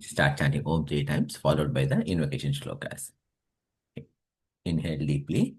start chanting Om 3 times, followed by the invocation shlokas. Inhale deeply.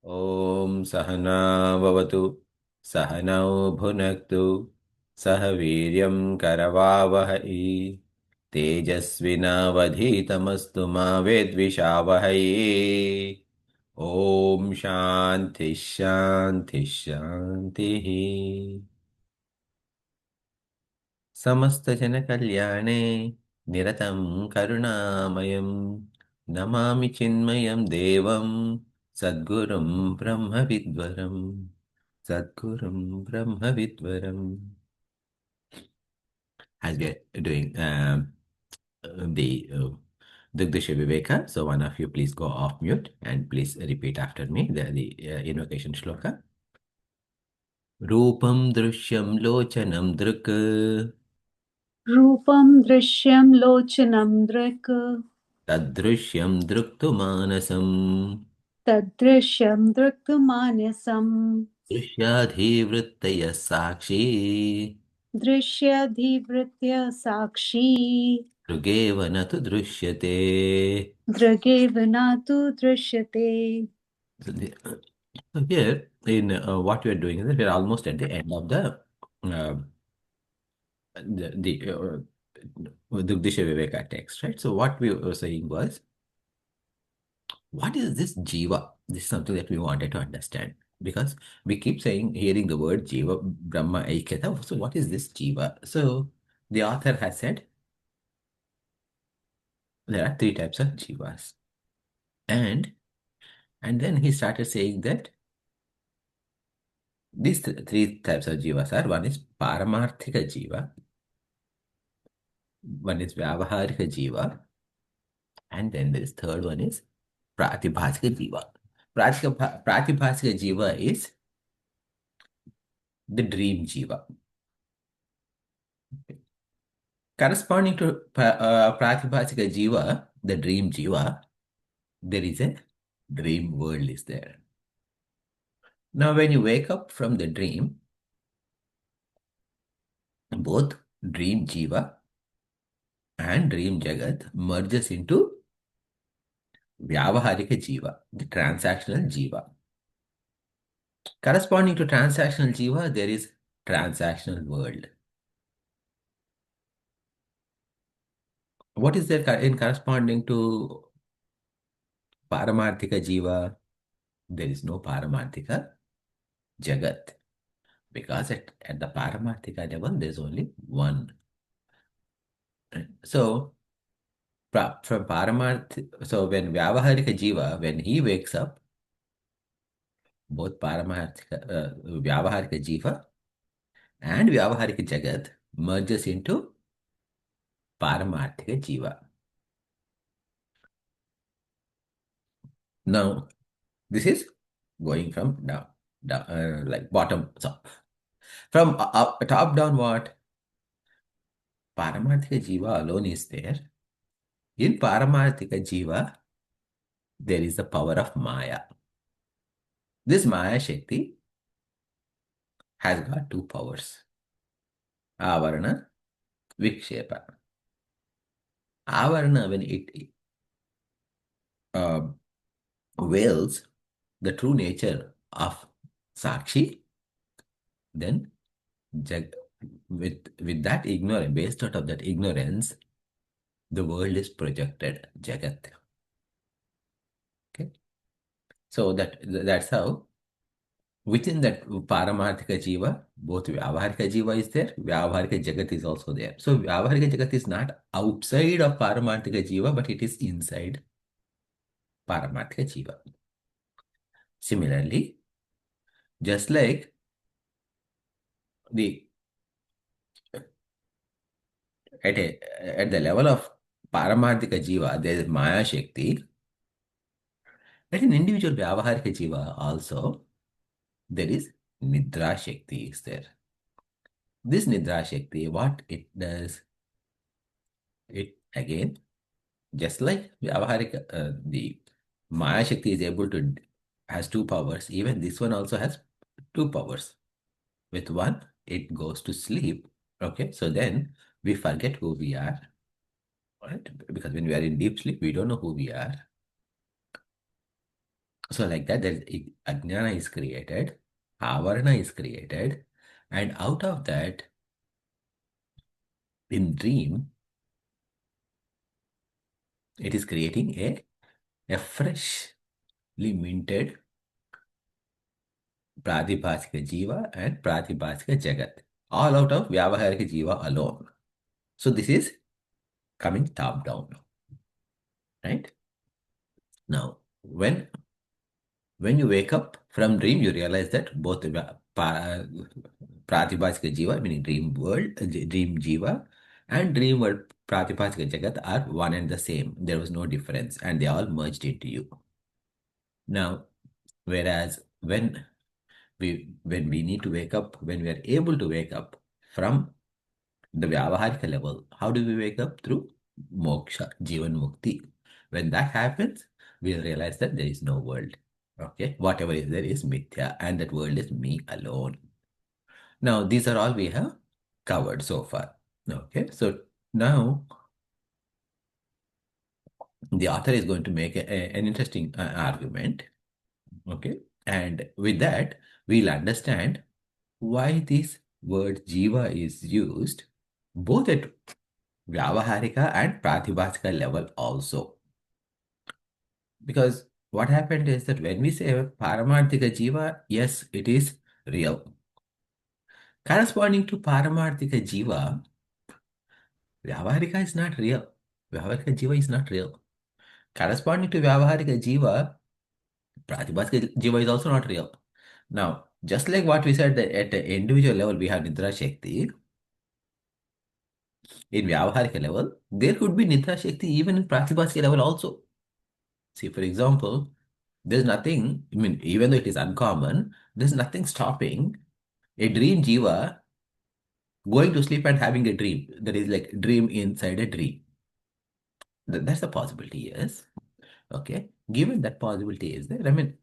ॐ सहना भवतु सहनौ भुनक्तु सह वीर्यं करवावहै तेजस्विनावधीतमस्तु मा विद्विषावहै ॐ शान्ति शान्ति शान्तिः समस्तजनकल्याणे निरतं करुणामयं नमामि चिन्मयं देवं सद्गुरुं ब्रह्मविद्वरम् सद्गुरुं ब्रह्मविद्वरम्. As we are doing the Drg Drsya Viveka, so one of you please go off mute and please repeat after me the invocation shloka. Rupam drishyam lochanam drik Rupam Drishyam Lochanam Drak tadrishyam druktu manasam Tadrishyam Draktumanasam दृश्याधिवृत्तयः Sakshi Drishyadhivritya Sakshi दृगेव न तु दृश्यते. Dragevanatu Drishyate. So here in what we are doing is that we are almost at the end of uh, the Dugdisha Viveka text, right? So what we were saying was, what is this Jiva? This is something that we wanted to understand because we keep saying, hearing the word Jiva, Brahma, Aikyata. So what is this Jiva? So the author has said there are 3 types of Jivas. And then he started saying that these 3 types of Jivas are, one is Paramarthika Jiva, one is Vyavaharika Jiva, and then there is third one is Pratibhasika Jiva. Pratibhasika Jiva is the dream Jiva. Corresponding to Pratibhasika Jiva, the dream Jiva, there is a dream world is there. Now when you wake up from the dream, both dream Jiva and dream Jagat merges into Vyavaharika Jiva, the transactional Jiva. Corresponding to transactional Jiva, there is transactional world. What is there in corresponding to Paramarthika Jiva? There is no Paramarthika Jagat because at the Paramarthika level, there is only one. So, from Paramarth, so when Vyavaharika Jiva, when he wakes up, both Vyavaharika Jiva and Vyavaharika Jagat merges into Paramarthika Jiva. Now, this is going from down like bottom up. From up, top down, what? Paramarthika Jiva alone is there. In Paramarthika Jiva, there is the power of Maya. This Maya Shakti has got 2 powers. Avarana, Vikshepa. Avarana, when it veils the true nature of Sakshi, then with that ignorance, based out of that ignorance, the world is projected, Jagat. Okay. So that's how within that Paramarthika Jiva, both Vyavaharika Jiva is there, Vyavaharika Jagat is also there. So Vyavaharika Jagat is not outside of Paramarthika Jiva, but it is inside Paramarthika Jiva. Similarly, just like the at the level of Paramarthika Jiva, there is Maya Shakti. At an individual Vyavaharika Jiva also, there is Nidra Shakti is there. This Nidra Shakti, what it does, it again, just like Vyavaharika, the Maya Shakti is able to, has two powers, even this one also has two powers. With one, it goes to sleep. Okay, so then we forget who we are, right? Because when we are in deep sleep, we don't know who we are. So like that, there is Ajnana is created, Avarana is created, and out of that, in dream, it is creating a freshly minted Pratibhasika Jiva and Pratibhasika Jagat, all out of Vyavaharika Jiva alone. So this is coming top down, right? Now, when you wake up from dream, you realize that both the Pratibhasika Jiva, meaning dream world, dream Jiva, and dream world Pratibhasika Jagat are one and the same. There was no difference, and they all merged into you. Now, whereas when we need to wake up, when we are able to wake up from the Vyavaharika level, how do we wake up? Through moksha, Jivan Mukti. When that happens, we'll realize that there is no world. Okay, whatever is there is mithya, and that world is me alone. Now, these are all we have covered so far. Okay, so now the author is going to make an interesting argument. Okay, and with that, we'll understand why this word jiva is used both at Vyavaharika and Pratibhasika level also. Because what happened is that when we say Paramarthika Jiva, yes, it is real. Corresponding to Paramarthika Jiva, Vyavaharika is not real. Vyavaharika Jiva is not real. Corresponding to Vyavaharika Jiva, Pratibhasika Jiva is also not real. Now, just like what we said that at the individual level, we have Nidra Shakti. In Vyavaharika level, there could be Nidra Shakti even in Pratibhasika level also. See, for example, there's nothing, I mean, even though it is uncommon, there's nothing stopping a dream jiva going to sleep and having a dream. That is like dream inside a dream. That's a possibility, yes. Okay. Given that possibility is there, I mean,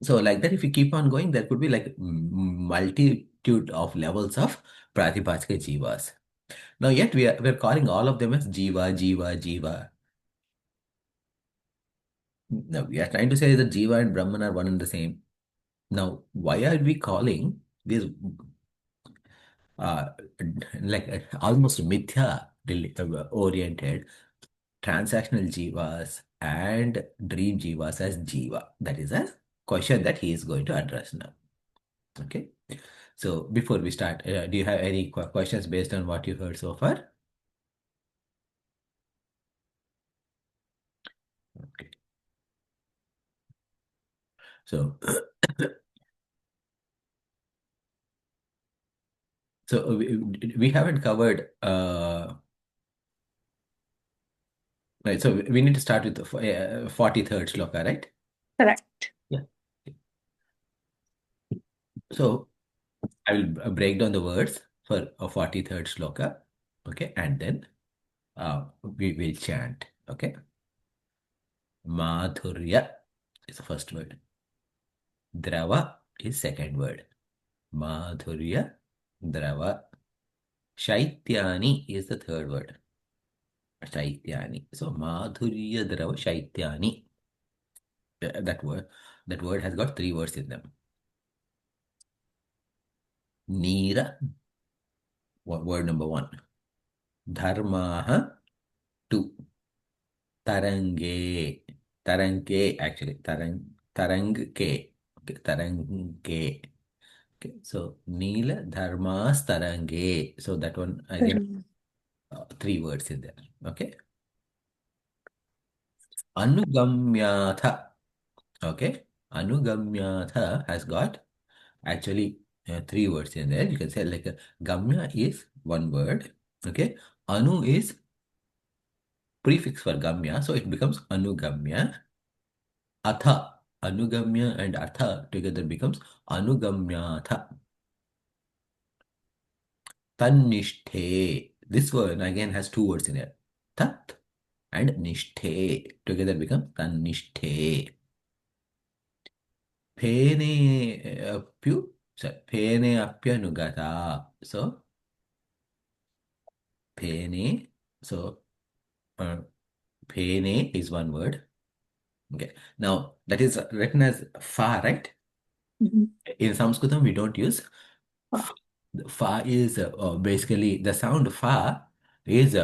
so like that, if you keep on going, there could be like multitude of levels of Pratibhasika jivas. Now, yet we're calling all of them as jiva, jiva, jiva. Now, we are trying to say that jiva and Brahman are one and the same. Now, why are we calling these uh, like almost mithya oriented transactional jivas and dream jivas as jiva? That is a question that he is going to address now. Okay. So before we start, do you have any questions based on what you heard so far? Okay. So, so we haven't covered, right. So we need to start with the 43rd shloka, right? Correct. Yeah. So I will break down the words for a 43rd shloka. Okay. And then we will chant. Okay. Madhurya is the first word. Drava is second word. Madhurya, Drava. Shaityani is the third word. Shaityani. So Madhurya, Drava, Shaityani. That word has got three words in them. Nira, word number one. Dharmaha, two. Tarange. Tarange, actually. Tarang ke. Okay, tarang ke. Okay, so Neela Dharmas Tarange. So that one again, Tarang. three words in there. Okay. Anugamyatha. Okay. Anugamyatha has got actually three words in there. You can say like Gamya is one word. Okay. Anu is prefix for Gamya. So it becomes Anugamya. Atha. Anugamya and Atha together becomes Anugamyatha. Tannishthe. This one again has two words in it. Tat and nishthe together become Tannishthe. Phene apyu. So phene apyanugata. So phene. So uh, phene is one word. Okay. Now that is written as fa, right? Mhm. In Sanskritam, we don't use Fa. f. Fa is basically the sound fa is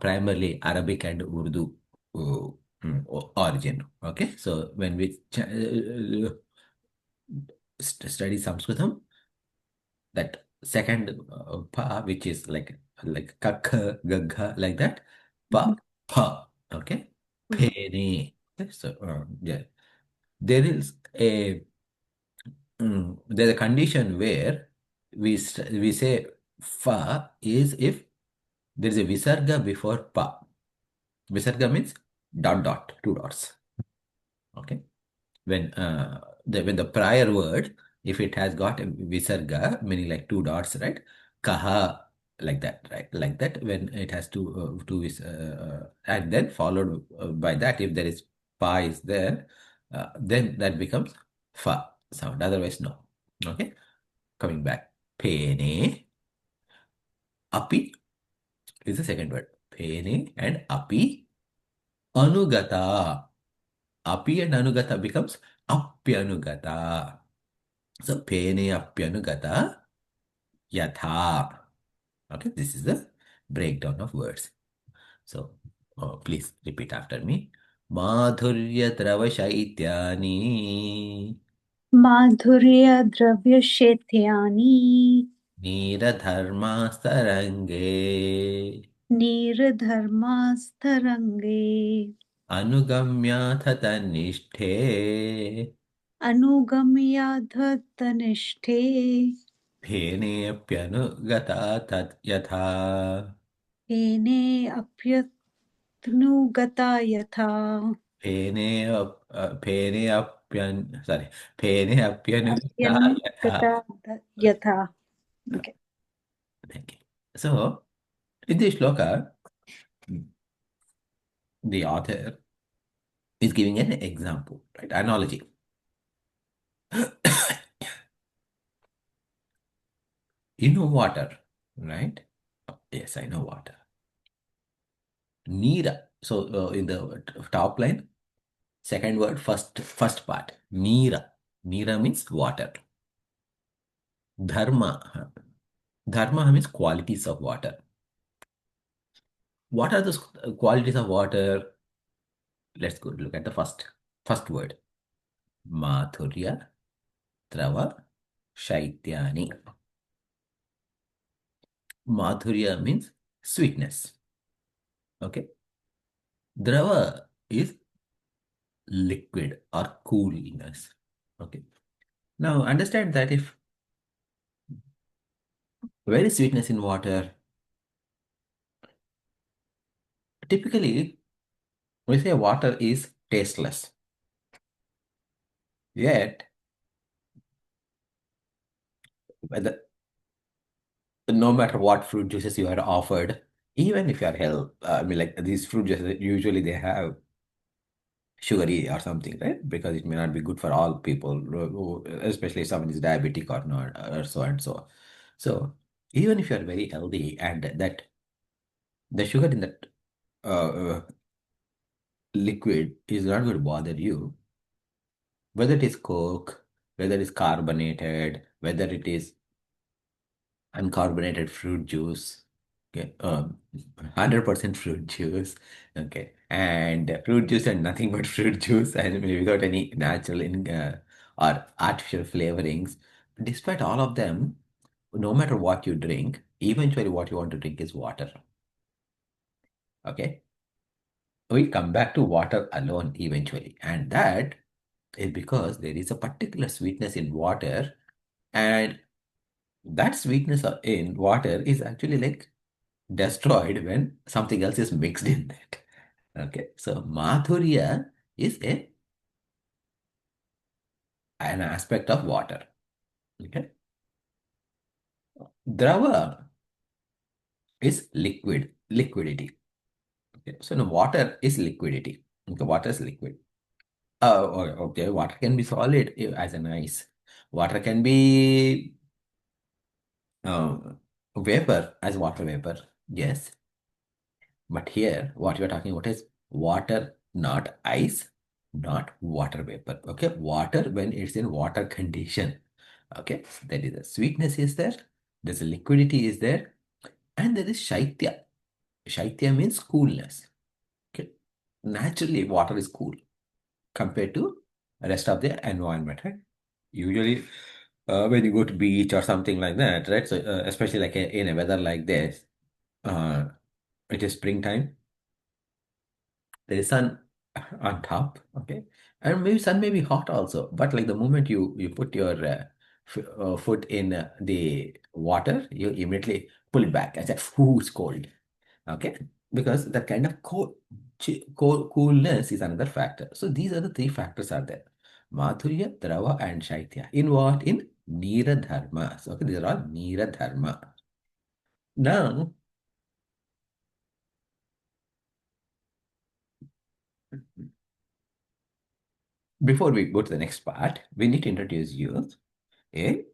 primarily Arabic and Urdu origin. Okay, so when we study Sanskritam, that second pa, which is like kakha, gagha, like that, pa, Mhm. pa. Okay, Mhm. pene. Okay, so yeah, there is a there's a condition where we say fa is if there is a visarga before pa. Visarga means dot dot, two dots. Okay. When the prior word, if it has got a visarga, meaning like two dots, right? Kaha, like that, right? Like that, when it has and then followed by that, if there is pa is there, then that becomes fa sound. Otherwise, no. Okay. Coming back. Pene, api is the second word. Pene and api, anugata. Api and anugata becomes apyanugata. So pene apyanugata yatha. Okay, this is the breakdown of words. So please repeat after me. Madhurya drava shaityani माधुर्यद्रव्यशेत्यानि नीरधर्मास्तरङ्गे नीरधर्मास्तरङ्गे अनुगम्याथ तन्निष्ठे अनुगम्याधतनिष्ठे फेनेऽप्यनुगता तत् यथा येने अप्यनुगता यथा फेनेऽप्यन् sorry फेनेऽप्यनुगता यथा. अप्यनुगता यथा. Okay. Thank you. So in this shloka, the author is giving an example, right? Analogy. You know water, right? Yes, I know water. Neera. So in the top line, second word, first part. Neera. Neera means water. Dharma. Dharma means qualities of water. What are the qualities of water? Let's go look at the first word. Mathurya, Trava, Shaityani. Madhurya means sweetness. Okay. Drava is liquid or coolness. Okay. Now understand that if where is sweetness in water? Typically, we say water is tasteless. Yet, whether no matter what fruit juices you are offered, even if you are health, I mean, like these fruit juices, usually they have sugary or something, right? Because it may not be good for all people, especially if someone is diabetic or not, or so and so. So even if you are very healthy and that the sugar in that liquid is not going to bother you, whether it is Coke, whether it is carbonated, whether it is uncarbonated fruit juice, Okay, 100% fruit juice. Okay, and fruit juice and nothing but fruit juice, and without any natural or artificial flavorings. Despite all of them, no matter what you drink, eventually what you want to drink is water. Okay, we come back to water alone eventually, and that is because there is a particular sweetness in water, and that sweetness in water is actually like destroyed when something else is mixed in that. Okay, so Madhurya is an aspect of water. Okay, Drava is liquidity. Okay, so now water is liquidity. Okay, water is liquid. Okay, water can be solid as an ice. Water can be uh, vapor as water vapor. Yes, but here what you're talking about is water, not ice, not water vapor. Okay, water when it's in water condition. Okay, there is a sweetness is there, there's a liquidity is there, and there is shaitya. Shaitya means coolness. Okay, naturally water is cool compared to rest of the environment, right? Usually, when you go to beach or something like that, right? So, especially like in a weather like this, uh, it is springtime. There is sun on top, okay, and maybe sun may be hot also. But like the moment you put your foot in the water, you immediately pull it back. I said, "Whoo, it's cold." Okay, because that kind of coolness is another factor. So these are the three factors are there: Madhurya, Drava, and Shaitya. In what? In Nira Dharmas. Okay, these are all Nira Dharma. Now, before we go to the next part, we need to introduce you a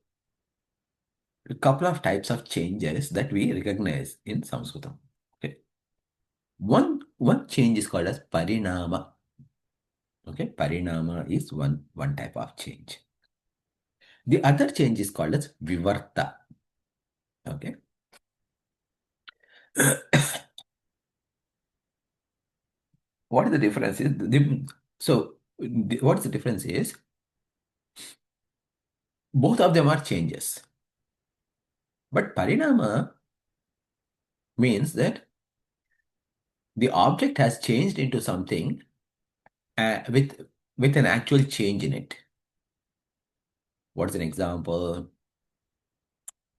couple of types of changes that we recognize in Sanskritam. Okay. One change is called as Parinama. Okay, Parinama is one type of change. The other change is called as Vivarta. Okay. What is the difference? What is the difference is both of them are changes. But Parinama means that the object has changed into something with an actual change in it. What's an example?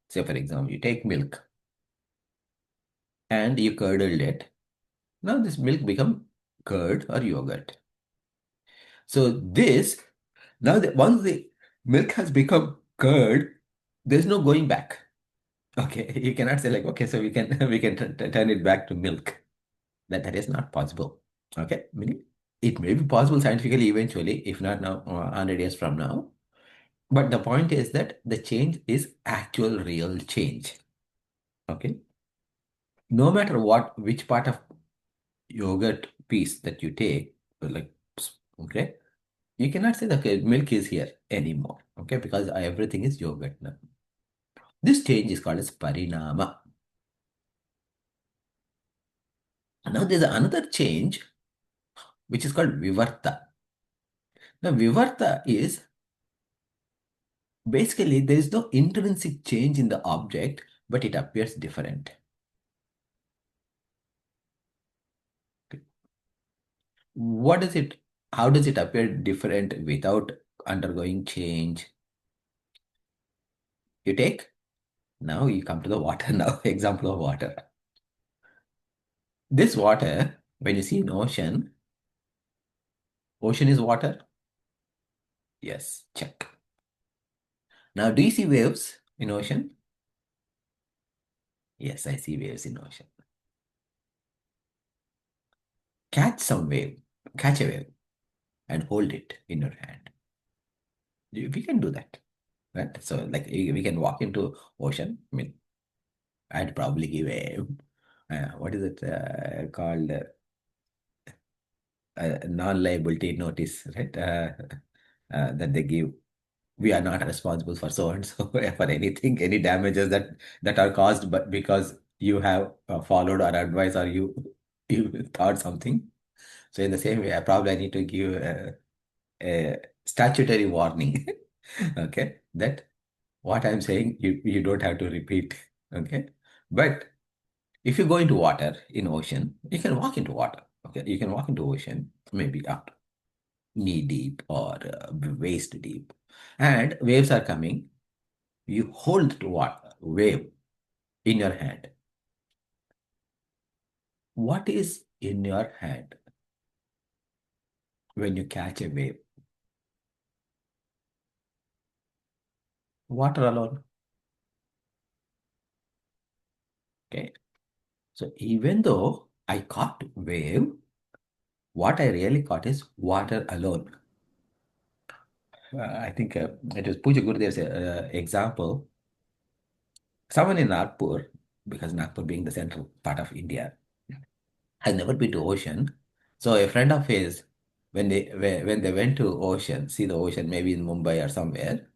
Say, for example, you take milk and you curdled it. Now this milk become curd or yogurt. So once the milk has become curd, there's no going back. Okay, you cannot say like, okay, so we can we can turn it back to milk. That is not possible. Okay, meaning it may be possible scientifically eventually, if not now, 100 years from now. But the point is that the change is actual real change. Okay, no matter which part of yogurt piece that you take, like, okay, you cannot say that okay, milk is here anymore, okay, because everything is yogurt now. This change is called as parinama. Now there's another change which is called vivarta. Now vivarta is basically there is no intrinsic change in the object, but it appears different. What does it? How does it appear different without undergoing change? You take now you come to the water now. Example of water. This water, when you see an ocean, ocean is water. Yes, check. Now, do you see waves in ocean? Yes, I see waves in ocean. Catch some wave, catch a wave, and hold it in your hand. We can do that, right? So, like, we can walk into ocean. I mean, I'd probably give a what is it called? Non-liability notice, right? That they give. We are not responsible for so and so for anything, any damages that are caused, but because you have followed our advice or you thought something. So in the same way, I need to give a statutory warning. Okay, that what I'm saying, you don't have to repeat. Okay, but if you go into water in ocean, you can walk into water. Okay, you can walk into ocean maybe up knee deep or waist deep, and waves are coming. You hold to what wave in your hand. What is in your hand when you catch a wave? Water alone. Okay. So even though I caught wave, what I really caught is water alone. I think it was Puja Gurudev's example. Someone in Nagpur, because Nagpur being the central part of India, has never been to ocean. So a friend of his, when they went to ocean, see the ocean, maybe in Mumbai or somewhere,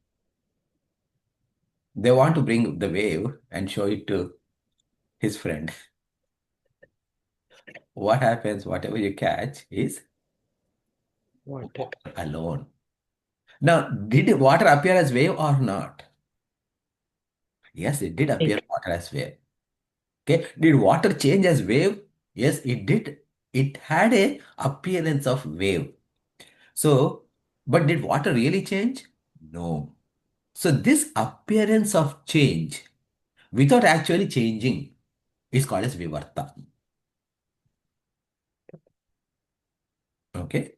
they want to bring the wave and show it to his friend. What happens? Whatever you catch is Water. alone. Now, did water appear as wave or not? Yes, it did appear It. water as wave. Okay. Did water change as wave? Yes, it did. It had a appearance of wave. So, but did water really change? No. So this appearance of change without actually changing is called as vivarta. Okay.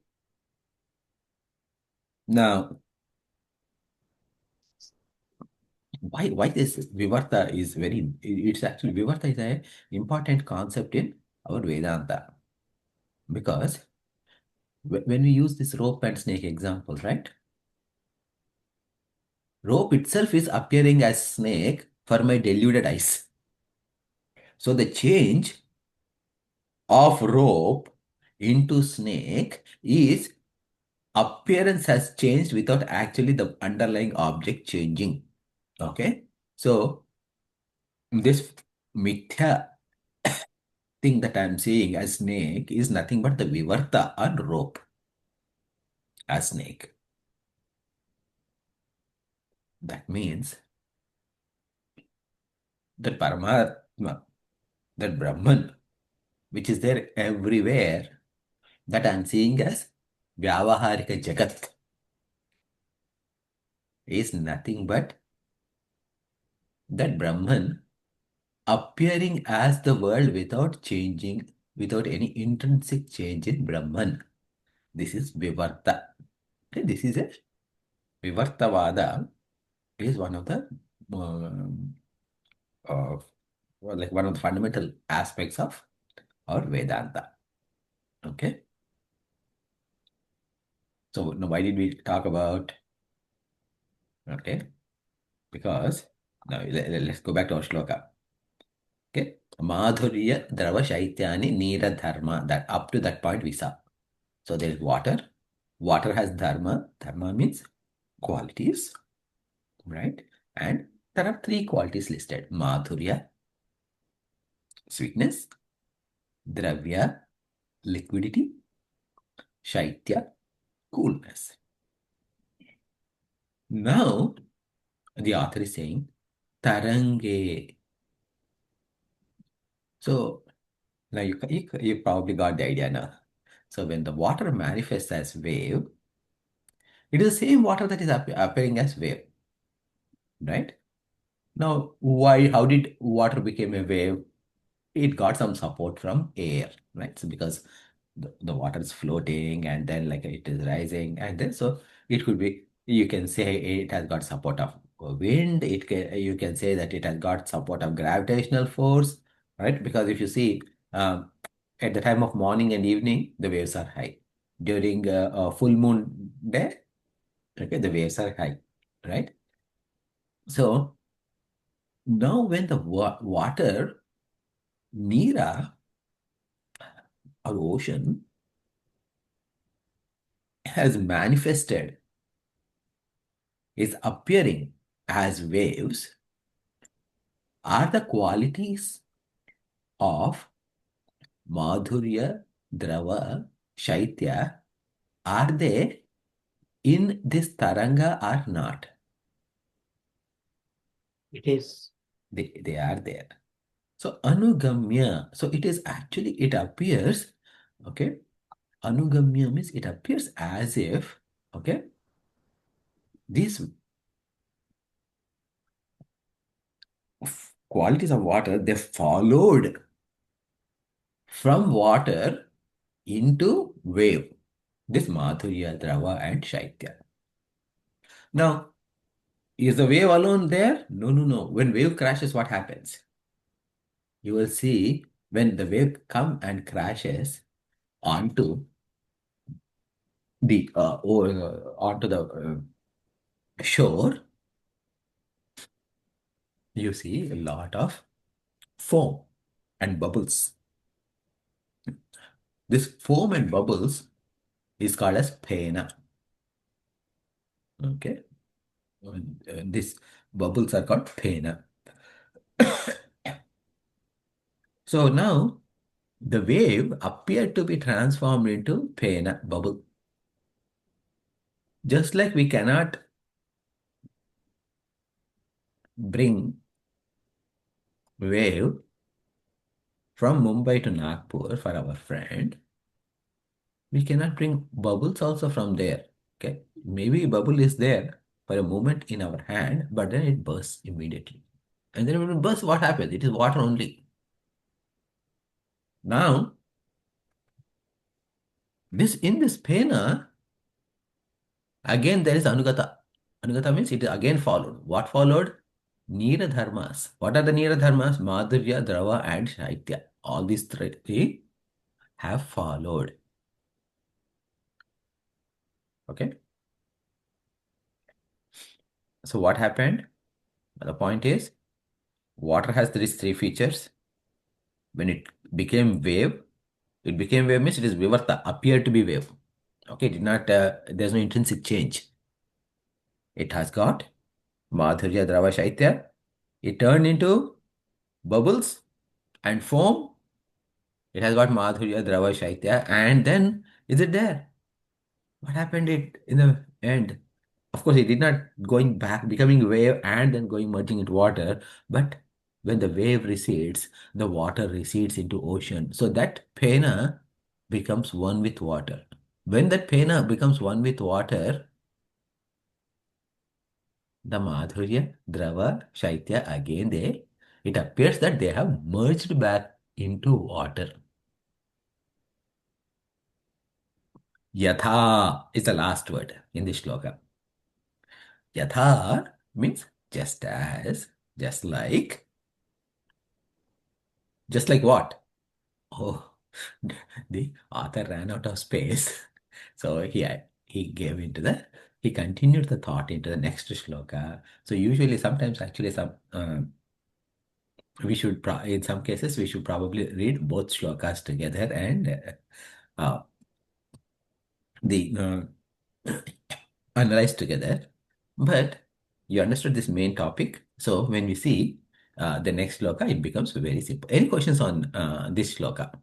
Now, why this vivarta is very, it's actually vivarta is a important concept in our Vedanta, because when we use this rope and snake example, right? Rope itself is appearing as snake for my deluded eyes. So the change of rope into snake is appearance has changed without actually the underlying object changing. Okay. So this mithya thing that I'm seeing as snake is nothing but the vivarta on rope as snake. That means that Paramatma, that Brahman, which is there everywhere, that I'm seeing as Vyavaharika Jagat, is nothing but that Brahman appearing as the world without changing, without any intrinsic change in Brahman. This is Vivarta. Okay, this is a Vivartavada is one of the uh, like one of the fundamental aspects of our Vedanta. Okay. So now why did we talk about? Okay, because now let's go back to our shloka. Okay, Madhurya Drava Shaityani Nira Dharma. That up to that point we saw. So there is water. Water has dharma. Dharma means qualities, right? And there are three qualities listed: Madhurya, sweetness; Dravya, liquidity; Shaitya, coolness. Now, the author is saying Tarange. So now you probably got the idea now. So when the water manifests as wave, it is the same water that is appearing as wave, right? Now, why? How did water become a wave? It got some support from air, right? So because the water is floating and then like it is rising, and then so it could be, you can say it has got support of wind. You can say that it has got support of gravitational force, right? Because if you see, at the time of morning and evening, the waves are high. During a full moon day, okay, the waves are high, right? So now when the water, Nira, or ocean, has manifested, is appearing as waves, are the qualities of Madhurya, Drava, Shaitya, are they in this Taranga or not? It is. They are there. So Anugamya, so it is actually, it appears, okay, Anugamya means it appears as if, okay, these qualities of water, they followed from water into wave. This Madhurya, Drava and Shaitya. Now, is the wave alone there? No, no, no. When wave crashes, what happens? You will see when the wave come and crashes onto the onto the shore, you see a lot of foam and bubbles. This foam and bubbles is called as pena. Okay, these bubbles are called pena. So now the wave appeared to be transformed into pena, bubble. Just like we cannot bring wave from Mumbai to Nagpur for our friend, we cannot bring bubbles also from there. Okay, maybe bubble is there for a moment in our hand, but then it bursts immediately. And then when it bursts, what happens? It is water only. Now, this in this pena, again there is Anugata. Anugata means it is again followed. What followed? Nira dharmas. What are the Nira dharmas? Madhurya, Drava, and Shaitya. All these three have followed. Okay. So what happened? The point is, water has these three features. When it became wave means it is vivarta, appeared to be wave. Okay, did not, there's no intrinsic change. It has got Madhurya, Drava, Shaitya. It turned into bubbles and foam. It has got Madhurya, Drava, Shaitya. And then, is it there? What happened it in the end? Of course, it did not going back, becoming wave and then going merging into water. But when the wave recedes, the water recedes into ocean. So that pena becomes one with water. When that pena becomes one with water, the Madhurya, Drava, Shaitya, again it appears that they have merged back into water. Yatha is the last word in this shloka. Yatha means just as, just like. Just like what? Oh, the author ran out of space. So he gave into the, he continued the thought into the next shloka. So usually sometimes actually we should, in some cases, we should probably read both shlokas together and the analyze together. But you understood this main topic. So when we see the next shloka, it becomes very simple. Any questions on this shloka?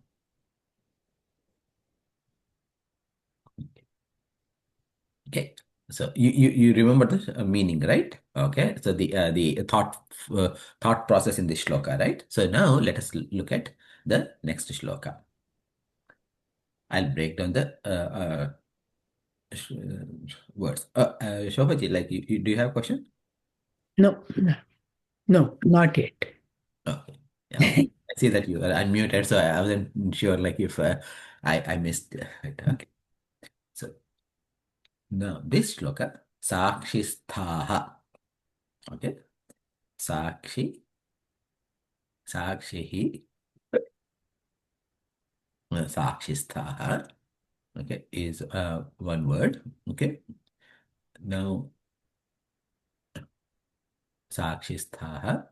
Okay. So you remember the meaning, right? Okay. So the thought process in this shloka, right? So now let us look at the next shloka. I'll break down the sh- words. Shobhaji, like do you have a question? No, no, not yet. Okay. Yeah. I see that you are unmuted, so I wasn't sure like if I missed it. Okay. So now this shloka, Sakshisthaha. Okay. Sakshi, Sakshihi, Sakshisthaha. Okay, is one word. Okay. Now Sakshisthaha.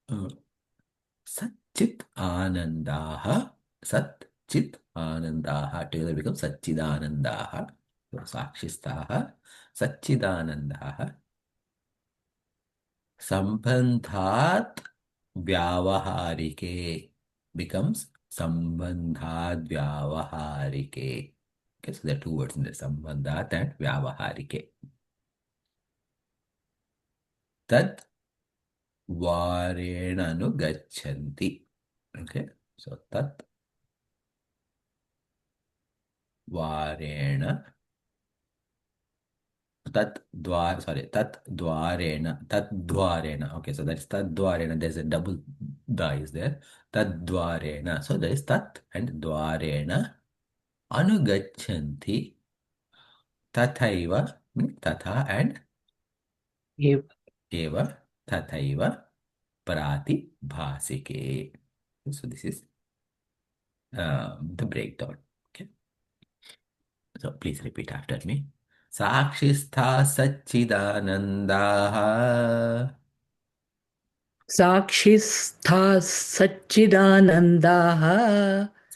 Uh, Satchit Anandaha. Sat Chit Anandaha. Together becomes Satchidanandaha. So Sakshisthaha. Satchidanandaha. Sambandhat Vyavaharike becomes Sambandhat Vyavaharike. Okay, so there are two words in there, Sambandhat and Vyavaharike. Tad Varena Gachanti. Okay, so Tat Varena Tat Dwarena. Okay, so that's Tat Dwarena. There's a double da is there. Tat Dwarena. So there is Tat and Dwarena. Anugachanti. Tathaiva. Tatha and Eva. Eva. Tathaiva. Prati Bhasike. So this is the breakdown. Okay. So please repeat after me. Sakshistha Satchidanandaha. साक्षिस्था सच्चिदानन्दाः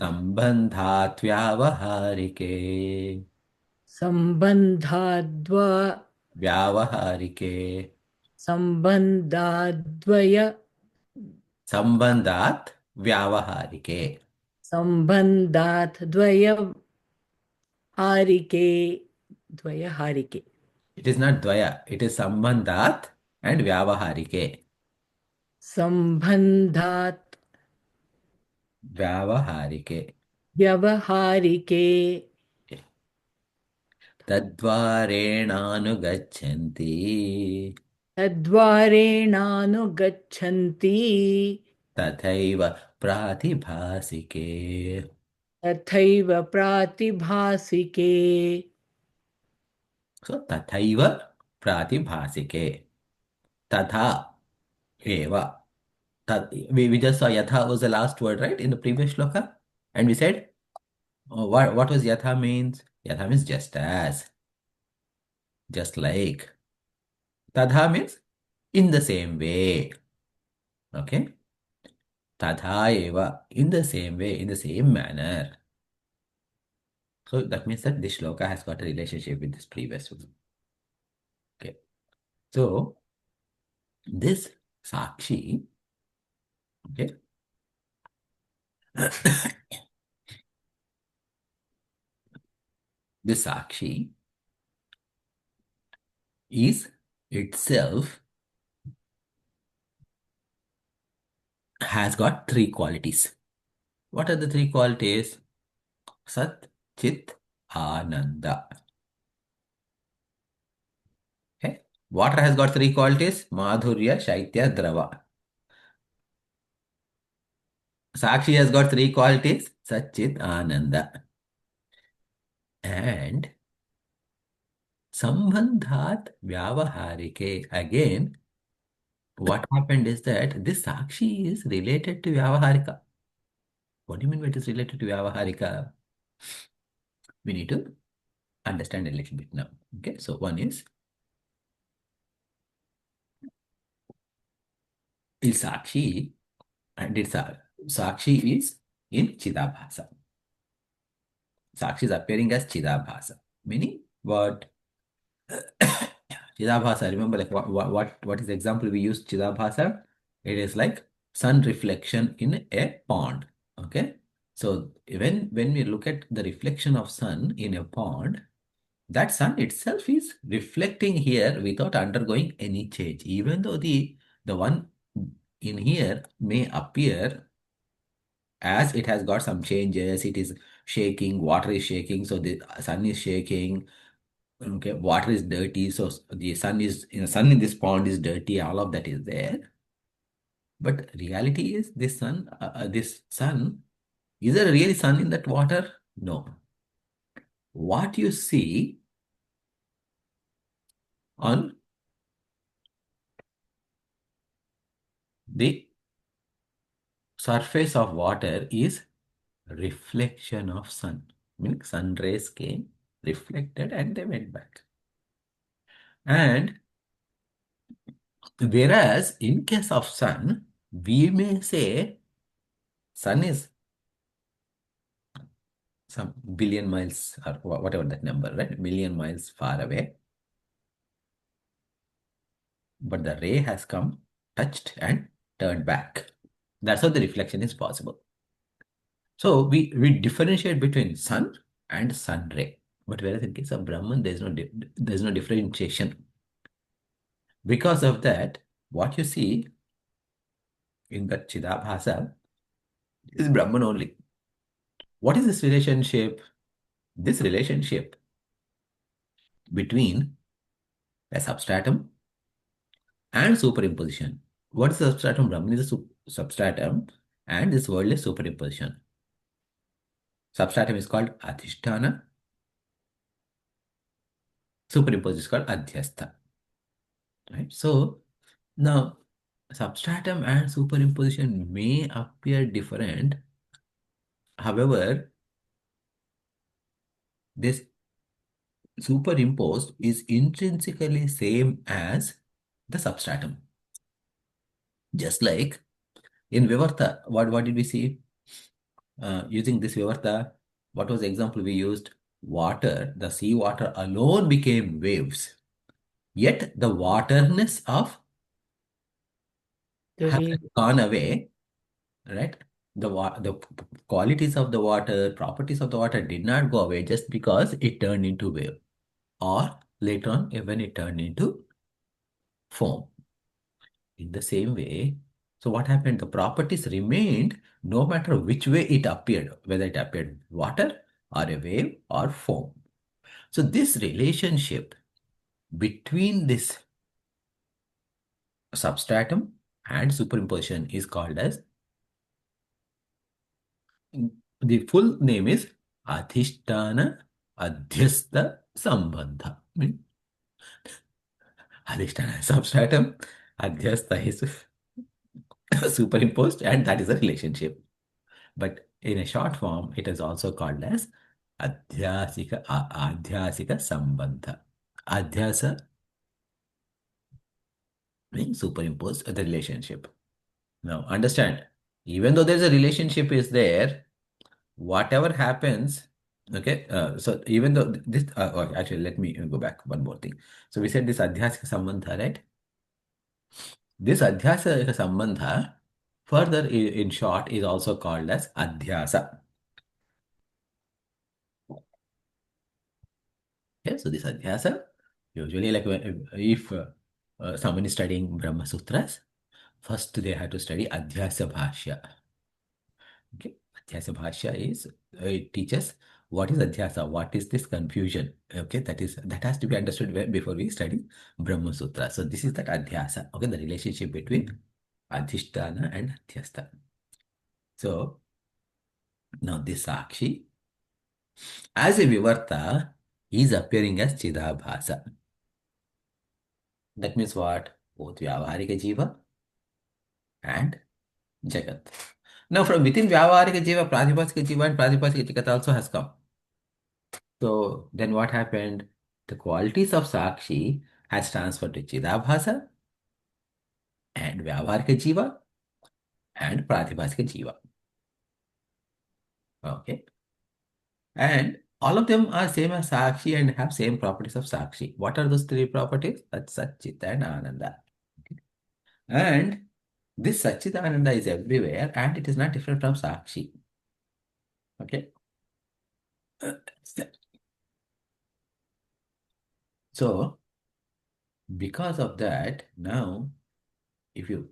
Sambandhat Vyavaharike. सम्बन्धाद्वा Vyavaharike. सम्बन्धाद्वय Sambandhat Vyavaharike. सम्बन्धात् द्वयहारिके It is not Dvaya. It is Sambandhat and Vyavaharike. सम्बन्धात् Vyavaharike. व्यवहारिके Tadvarenanugachanti. तद्वारेणानुगच्छन्ति Tathaiva Pratibhasike. तथैव प्रातिभासिके So Tathaiva Pratibhasike. Tatha Eva. We just saw Yatha was the last word, right, in the previous shloka? And we said, oh, what was Yatha means? Yatha means just as, just like. Tadha means in the same way. Okay? Tadha eva, in the same way, in the same manner. So that means that this shloka has got a relationship with this previous one. Okay. So this Sakshi, okay, this Sakshi is itself has got three qualities. What are the three qualities? Sat, Chit, Ananda. Okay. Water has got three qualities. Madhurya, Shaitya, Drava. Sakshi has got three qualities. Sat, Chit, Ananda. And Sambandhat Vyavaharike. Again, what happened is that this Sakshi is related to Vyavaharika. What do you mean by it is related to Vyavaharika? We need to understand a little bit now. Okay, so one is Sakshi, and it's Sakshi is in Chidabhasa. Sakshi is appearing as Chidabhasa. Meaning what? Chidabhasa, remember like what is the example we use Chidabhasa? It is like sun reflection in a pond. Okay. So when we look at the reflection of sun in a pond, that sun itself is reflecting here without undergoing any change. Even though the one in here may appear as it has got some changes, it is shaking, water is shaking, so the sun is shaking. Okay, water is dirty, so the sun is, sun in this pond is dirty, all of that is there. But reality is this sun, is there really sun in that water? No. What you see on the surface of water is reflection of sun. Meaning sun rays came, reflected, and they went back. And whereas in case of sun, we may say sun is some billion miles or whatever that number, right? Million miles far away. but the ray has come, touched and turned back. That's how the reflection is possible. So we differentiate between sun and sun ray. But whereas in case of Brahman, there's no differentiation. Because of that, what you see in the Chidabhasa is Brahman only. What is this relationship? This relationship between a substratum and superimposition. What is the substratum? Brahman is a substratum and this world is superimposition. Substratum is called Adhisthana. Superimposed is called Adhyastha. Right? So now substratum and superimposition may appear different. However, this superimposed is intrinsically same as the substratum. Just like in Vivarta, what did we see? Using this Vivarta, what was the example we used? Water, the sea water alone became waves. Yet the waterness of has gone away, right? The qualities of the water, properties of the water did not go away just because it turned into wave, or later on when it turned into foam. In the same way, so what happened? The properties remained no matter which way it appeared, whether it appeared water or a wave or foam. So this relationship between this substratum and superimposition is called as, the full name is Adhisthana Adhyastha Sambandha. Adhisthana is substratum, Adhyastha is superimposed, and that is a relationship. But in a short form, it is also called as Adhyasika Sambandha. Adhyasa means superimposed the relationship. Now understand, even though there's a relationship is there, whatever happens, okay, so even though this, actually let me go back one more thing. So we said this Adhyasika Sambandha, right? This Adhyasika Sambandha, further in short, is also called as Adhyasa. Okay, so this Adhyasa, usually like if someone is studying Brahma Sutras, first they have to study Adhyasa Bhashya. Okay, Adhyasa Bhashya is, it teaches what is Adhyasa, what is this confusion. Okay, that has to be understood before we study Brahma Sutra. So this is that Adhyasa, okay, the relationship between Adhisthana and Adhyastha. So now this Sakshi, as a Vivarta, is appearing as Chidabhasa. That means what? Both Vyavaharika Jiva and Jagat. Now from within Vyavaharika Jiva, Pratibhasika Jiva and Pratibhasika Jagat also has come. So then what happened? The qualities of Sakshi has transferred to Chidabhasa and Vyavaharika Jiva and Pratibhasika Jiva. Okay. And all of them are same as Sakshi and have same properties of Sakshi. What are those three properties? That's Satchit and Ananda. Okay. And this Satchidananda is everywhere and it is not different from Sakshi. Okay. So, because of that, now, if you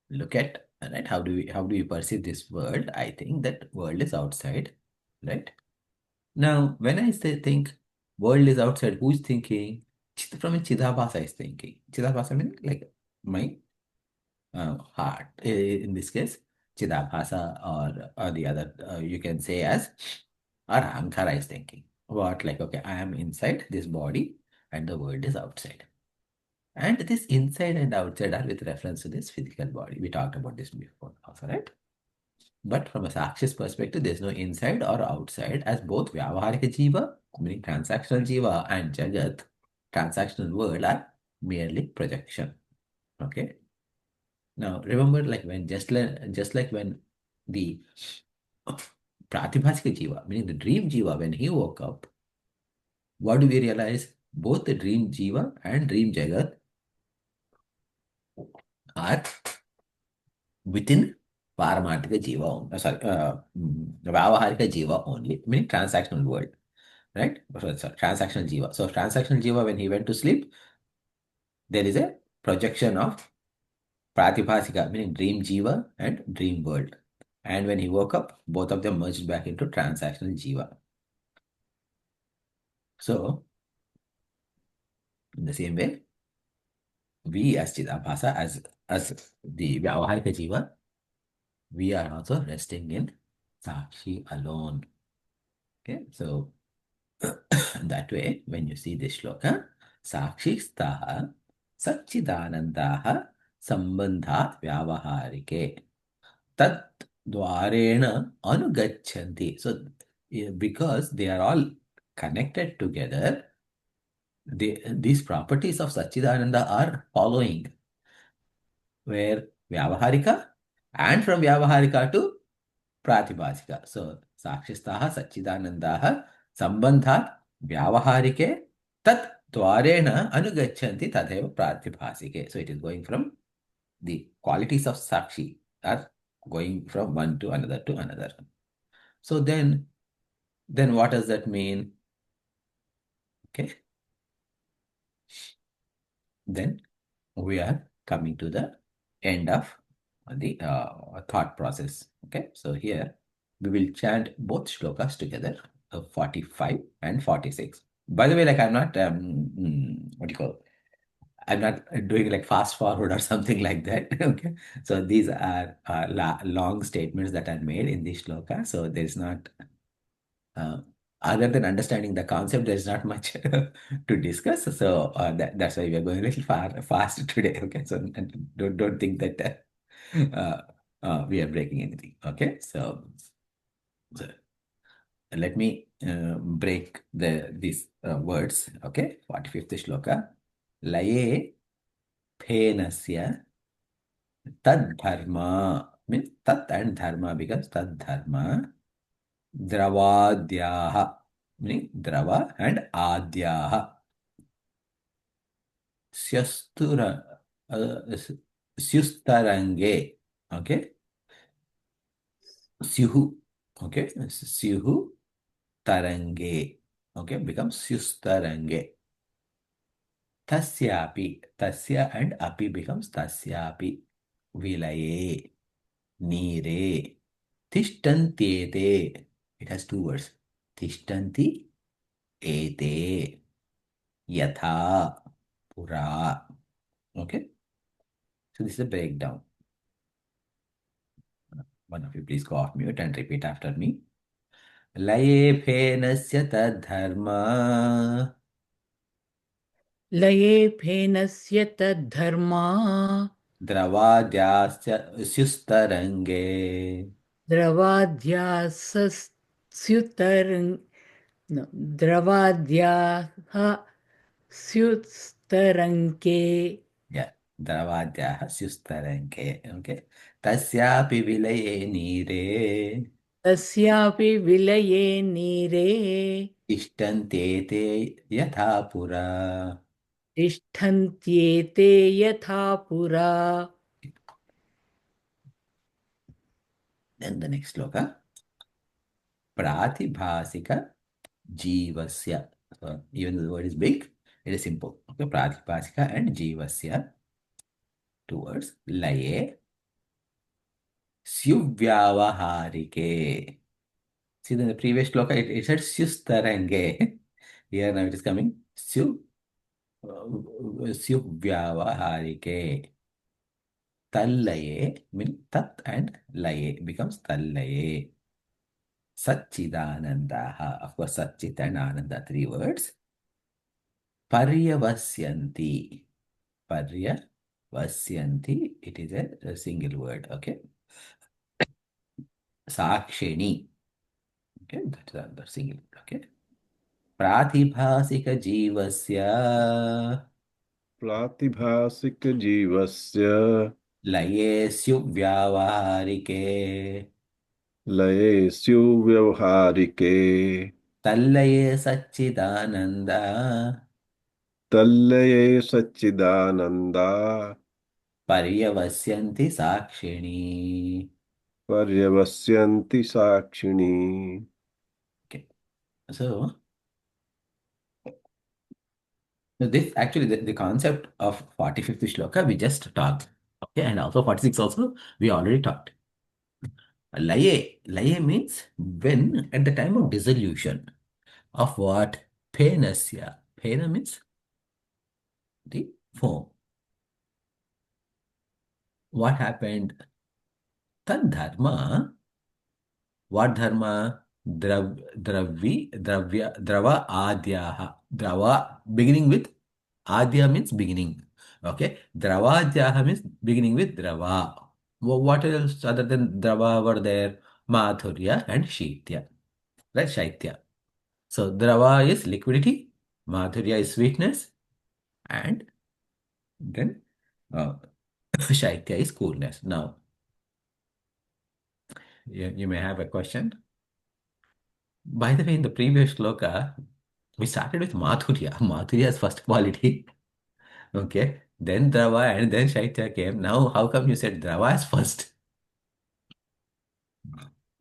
look at, right, how do we perceive this world? I think that world is outside, right? Now, when I think world is outside, who is thinking? From a Chidabhasa is thinking. Chidabhasa means like my heart. In this case, Chidabhasa or the other, you can say as, or Ankara is thinking. What, like, okay, I am inside this body and the world is outside. And this inside and outside are with reference to this physical body. We talked about this before also, right? But from a Sakshi's perspective, there's no inside or outside, as both Vyavaharika Jiva, meaning transactional Jiva, and Jagat, transactional world, are merely projection. Okay. Now remember, like when just like when the Pratibhasika Jiva, meaning the dream Jiva, when he woke up, what do we realize? Both the dream Jiva and dream Jagat are within Paramatika Jiva only. Vyavaharika Jiva only, meaning transactional world, right? So transactional Jiva. So transactional Jiva, when he went to sleep, there is a projection of Pratibhasika, meaning dream Jiva and dream world. And when he woke up, both of them merged back into transactional Jiva. So, in the same way, we as Chidabhasa, as the Vyavaharika Jiva, we are also resting in Sakshi alone. Okay, so that way, when you see this shloka, Sakshi Staha Satchidanandaha Sambandhat Vyavaharike Tat Dwarena Anugachanti. So, because they are all connected together, these properties of Satchidananda are following, where Vyavaharika and from Vyavaharika to Pratibhasika. So, Sakshistaha Satchidanandaha Sambandhat Vyavaharike Tat Dwarena Anugachanti Tadeva Pratibhasike. So, it is going from the qualities of Sakshi are going from one to another to another. So, then what does that mean? Okay. Then we are coming to the end of the thought process. Okay, so here we will chant both shlokas together, 45 and 46. By the way, like I'm not, what do you call, I'm not doing like fast forward or something like that. Okay, so these are long statements that are made in this shloka. So there's not, uh, other than understanding the concept, there's not much to discuss. So that's why we are going a little fast today. Okay, so don't think that we are breaking anything. Okay, so let me break these words. Okay, 45th shloka. Laye phenasya tad dharma, means tat and dharma, because tad dharma Dravadyaha, meaning Drava and Adyaha. Syastura, Syustarange, okay? Syuhu, okay? Syuhu Tarange, okay? Becomes Syustarange. Tasyapi, Tasya and Api becomes Tasyapi. Vilaye, Nire, Tishtantyete. It has two words. Tishtanti, Ete. Yatha, Pura. Okay. So this is a breakdown. One of you please go off mute and repeat after me. Laye phenasya tadharma लये फेनस्य तद्धर्मा द्रवाद्यास्य स्युस्तरङ्गे द्रवाद्यासस्युतरङ् no, द्रवाद्याः स्युस्तरङ्के yeah, द्रवाद्याः स्युस्तरङ्गे okay. तस्यापि विलये नीरे तस्यापि विलये नीरे तिष्ठन्ते ते यथा पुरा. तिष्ठन्त्येते यथा पुरा. Then the next sloka. Pratibhasika Jivasya. So even though the word is big, it is simple. Okay, Pratibhasika and Jivasya. Two words. Laye Syuvyavaharike. See, in the previous shloka, it said Syustarange. Here now it is coming Syuvyavaharike. Tallaye means tat and laye becomes tallaye. Satchidanandaha. Of course, Satchit and Ananda, three words. Paryavasyanti. Paryavasyanti. It is a single word. Okay. Sakshini. Okay. That is another single word. Okay. Pratibhasika Jivasya. प्रातिभासिक जीवस्य Laye Syuvyavarike. लये स्युव्यवहारिके Tallaye Satchidananda. तल्लये Sachchidananda Paryavasyanti sakshini. Paryavasyanti sakshini. Okay. So this actually the concept of 45th shloka we just talked. Okay, and also 46 also we already talked. Laye means when at the time of dissolution of what? Penasya. Pena means the form. What happened? Tad dharma. What dharma? Drava adyaha. Drava beginning with adya means beginning. Okay. Dravadyaha means beginning with drava. What else other than drava were there? Madhurya and Shaitya. Right? Shaitya. So drava is liquidity, madhurya is sweetness, and then uh, shaitya is coolness. Now, you may have a question. By the way, in the previous shloka, we started with madhurya. Madhurya is first quality. Okay. Then drava and then shaitya came. Now, how come you said drava is first?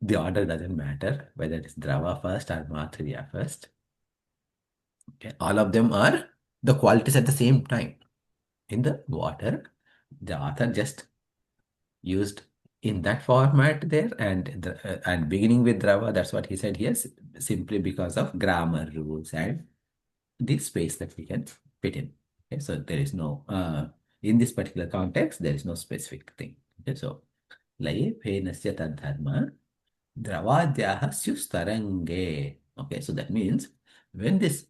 The order doesn't matter whether it's drava first or madhurya first. Okay. All of them are the qualities at the same time. In the water, the author just used in that format there, and beginning with drava, that's what he said here, simply because of grammar rules and the space that we can fit in. Okay, so there is no in this particular context there is no specific thing. Okay, so laye penasya tadharma dravadyaha syustarange. Okay, so that means when this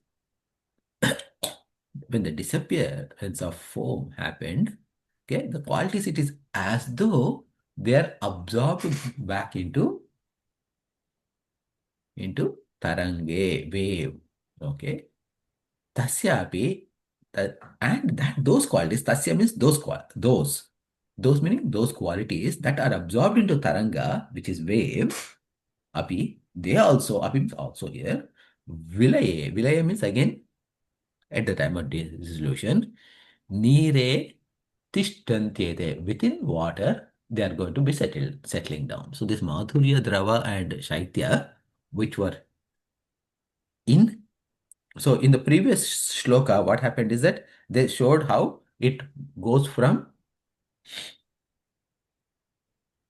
when the disappearance of foam happened, okay, the qualities, it is as though they are absorbed back into tarange, wave. Okay. Tasyapi, and that those qualities, tasya means those meaning those qualities that are absorbed into taranga, which is wave, api, api means also here, vilaya means again at the time of dissolution, nire tishtantyete, within water, they are going to be settling down. So this Madhurya, Drava and Shaitya, which were in, so in the previous shloka, what happened is that they showed how it goes from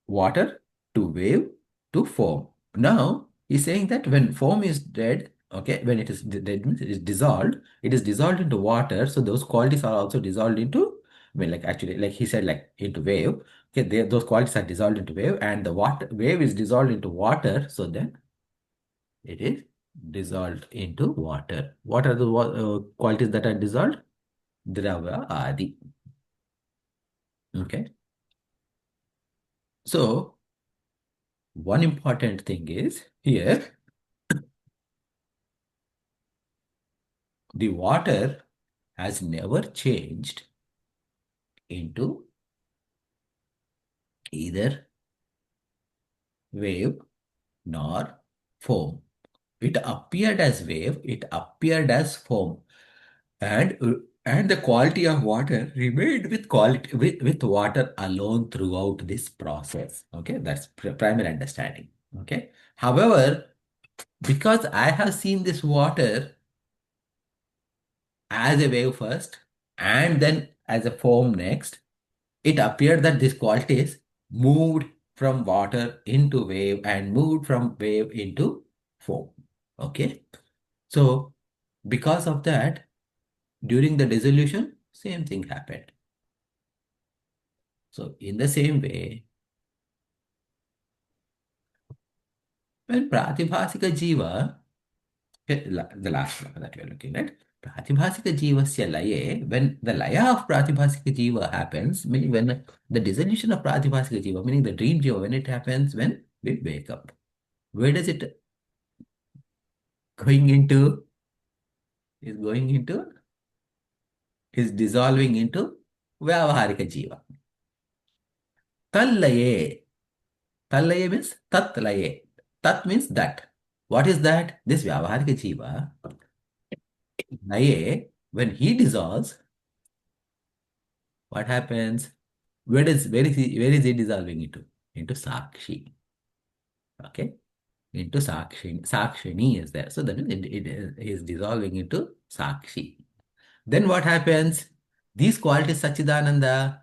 water to wave to foam. Now, he's saying that when foam is dead, okay, when it is dead, means it is dissolved into water. So those qualities are also dissolved into, well, like actually, like he said, like into wave. Okay, those qualities are dissolved into wave, and the wave is dissolved into water. So then it is dissolved into water. What are the qualities that are dissolved? Drava adi. Okay. So one important thing is here, the water has never changed into either wave nor foam. It appeared as wave, it appeared as foam, and and the quality of water remained with water alone throughout this process. Okay, that's primary understanding. Okay. However, because I have seen this water as a wave first and then as a foam next, it appeared that these qualities moved from water into wave and moved from wave into foam. Okay. So because of that, during the dissolution, same thing happened. So in the same way, when Pratibhasika Jiva, okay, the last one that we are looking at, Pratibhasika Jivasya Laye, when the Laya of Pratibhasika Jiva happens, meaning when the dissolution of Pratibhasika Jiva, meaning the dream Jiva, when it happens, when we wake up, where does it going into? Is going into, is dissolving into Vyavaharika Jiva. Tallaye. Tallaye means Tatlaye. Tat means that. What is that? This Vyavaharika Jiva, Laye, when he dissolves, what happens? where is he dissolving into? Into Sakshi. Okay? Into Sakshi. Sakshini is there. So that means it is dissolving into Sakshi. Then what happens? These qualities Sachidananda,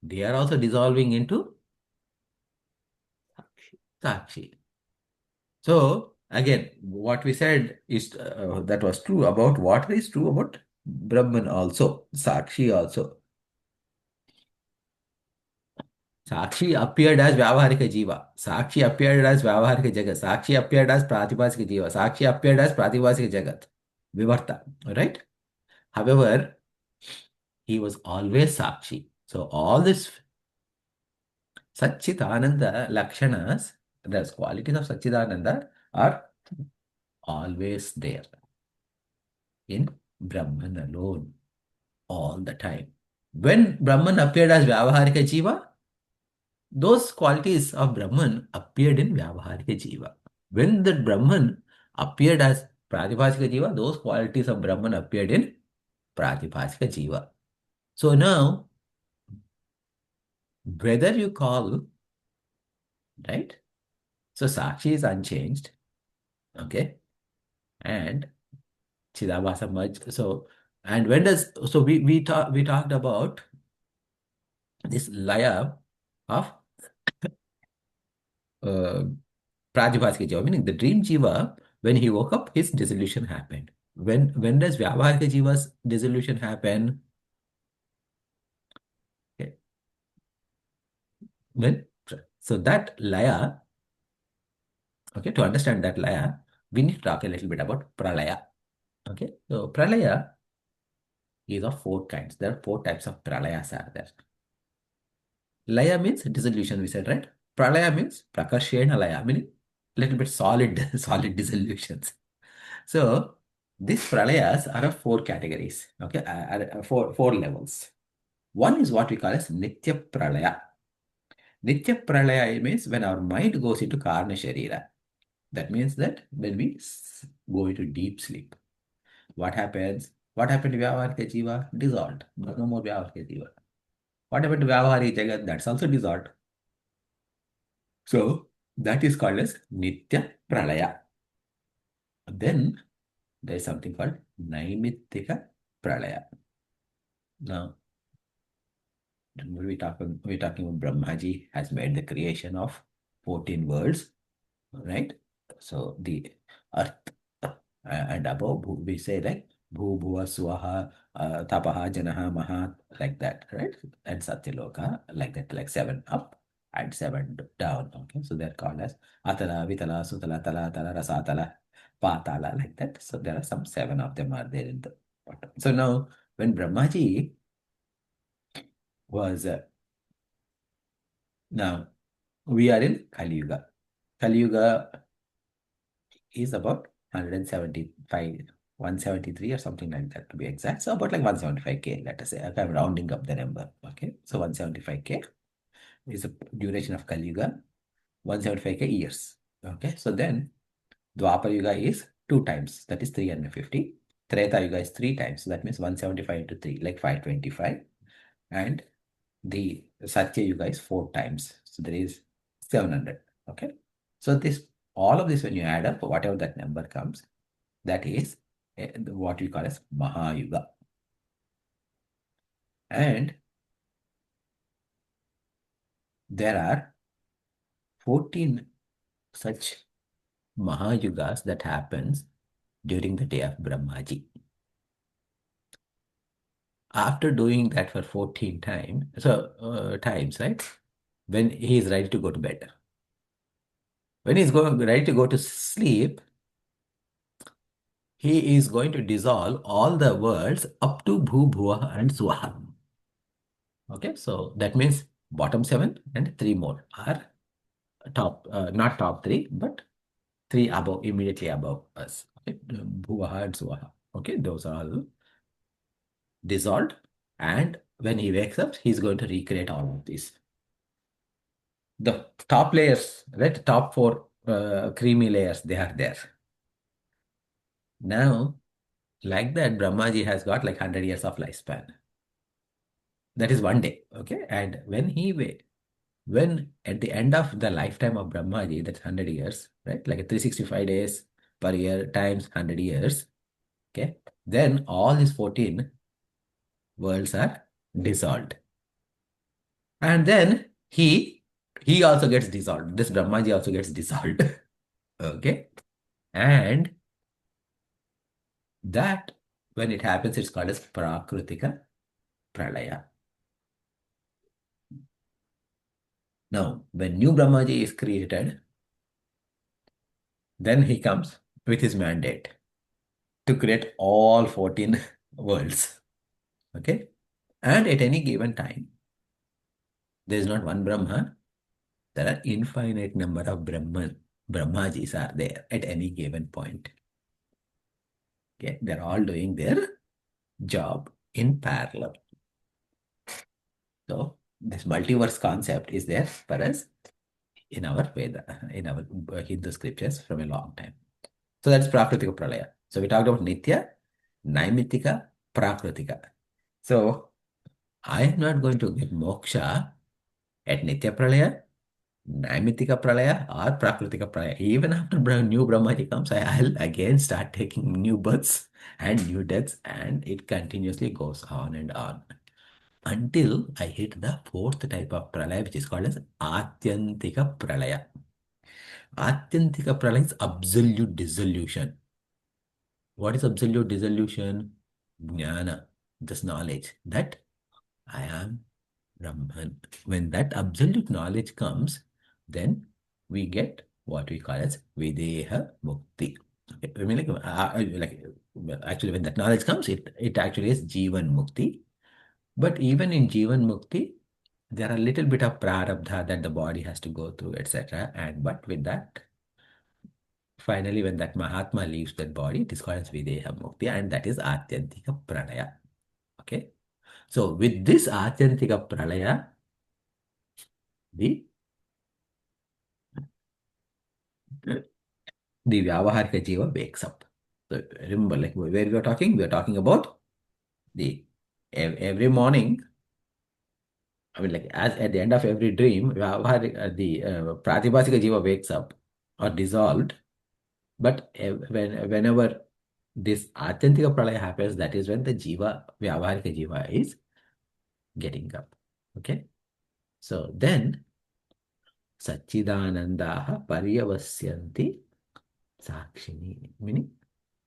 they are also dissolving into Sakshi. So again, what we said is that was true about water is true about Brahman also, Sakshi also. Sakshi appeared as Vyavaharika Jiva. Sakshi appeared as Vyavaharika Jagat. Sakshi appeared as Pratibhasika Jiva. Sakshi appeared as Pratibhasika Jagat. Vivarta. Right? However, he was always Sakshi. So all this Satchitananda Lakshanas, the qualities of Satchitananda are always there in Brahman alone all the time. When Brahman appeared as Vyavaharika Jiva, those qualities of Brahman appeared in Vyavaharika Jiva. When the Brahman appeared as Pratibhasika Jiva, those qualities of Brahman appeared in Pratibhasika Jiva. So now, whether you call, right? So Sakshi is unchanged, okay? And Chidabhasa merged. So, and when does, so we talked about this laya of Pratibhasika Jiva, meaning the dream Jiva, when he woke up, his dissolution happened. When does Vyavaharika Jiva's dissolution happen? Okay. So that laya, okay, to understand that laya, we need to talk a little bit about pralaya. Okay, so pralaya is of four kinds. There are four types of pralayas are there. Laya means dissolution, we said, right? Pralaya means prakarshena laya, meaning little bit solid, solid dissolutions. So these pralayas are of four categories, okay, four levels. One is what we call as Nitya Pralaya. Nitya Pralaya means when our mind goes into Karna Sharira. That means that when we go into deep sleep, what happens? What happened to Vyavaharika Jiva? Dissolved. No more Vyavaharika Jiva. What happened to Vyavaharika Jagat? That's also dissolved. So that is called as Nitya Pralaya. Then there is something called Naimittika Pralaya. Now, we're talking about Brahmaji has made the creation of 14 worlds, right? So the earth and above, we say like Bhu, Bhuva, Swaha, Tapaha, Janaha, Maha, like that, right? And Satyaloka, like that, like 7 up and 7 down, okay? So they're called as Atala, Vitala, Sutala, Tala, Tala, Rasatala, Patala, like that. So there are some 7 of them are there in the bottom. So now, when Brahmaji was, now we are in Kali Yuga. Kali Yuga is about 175, 173 or something like that to be exact. So about like 175K, let us say. I'm rounding up the number. Okay. So 175K is the duration of Kali Yuga, 175K years. Okay. So then Dwapar Yuga is 2 times, that is 350. Treta Yuga is 3 times, so that means 175 into 3, like 525. And the Satya Yuga is 4 times, so there is 700. Okay. So this, all of this, when you add up, whatever that number comes, that is what we call as Mahayuga. And there are 14 such Mahayugas that happens during the day of Brahmaji. After doing that for 14 times, times, right? When he is ready to go to bed. When he is ready to go to sleep, he is going to dissolve all the worlds up to Bhu, Bhuva and Swaha. Okay, so that means bottom 7 and 3 more are top, not top 3, but 3 above, immediately above us. Okay, Bhuvaha and Swaha. Okay, those are all dissolved. And when he wakes up, he's going to recreate all of these. The top layers, right? Top 4 creamy layers, they are there. Now, like that, Brahmaji has got like 100 years of lifespan. That is one day. Okay. And when at the end of the lifetime of Brahmaji, that's 100 years, right? Like 365 days per year times 100 years. Okay. Then all his 14 worlds are dissolved. And then he also gets dissolved. This Brahmaji also gets dissolved. Okay. And that, when it happens, it's called as Prakritika Pralaya. Now, when new Brahmaji is created, then he comes with his mandate to create all 14 worlds. Okay. And at any given time, there is not one Brahma. There are infinite number of Brahmajis are there at any given point. Okay. They're all doing their job in parallel. So this multiverse concept is there for us in our Veda, in our Hindu scriptures from a long time. So that's Prakritika Pralaya. So we talked about Nitya, Naimitika, Prakritika. So I am not going to get moksha at Nitya Pralaya, Naimitika Pralaya, or Prakritika Pralaya. Even after new Brahmaji comes, I'll again start taking new births and new deaths, and it continuously goes on and on until I hit the fourth type of Pralaya, which is called as Atyantika Pralaya. Atyantika Pralaya is absolute dissolution. What is absolute dissolution? Jnana, this knowledge that I am Brahman. When that absolute knowledge comes, then we get what we call as Videha Mukti. Okay. I mean, actually, when that knowledge comes, it actually is Jivan Mukti. But even in Jivan Mukti, there are a little bit of prarabdha that the body has to go through, etc. But with that, finally, when that Mahatma leaves that body, it is called as Videha Mukti, and that is Atyantika Pranaya. Okay. So with this Atyantika Pralaya, the Vyavaharika Jiva wakes up. So remember, like where we are talking about the every morning. I mean, like as at the end of every dream, the Pratibhasika Jiva wakes up or dissolved. But whenever this Atyantika Pralaya happens, that is when the Jiva, Vyavaharika Jiva is getting up. Okay. So then Sachidanandaha Paryavasyanti Sakshini, meaning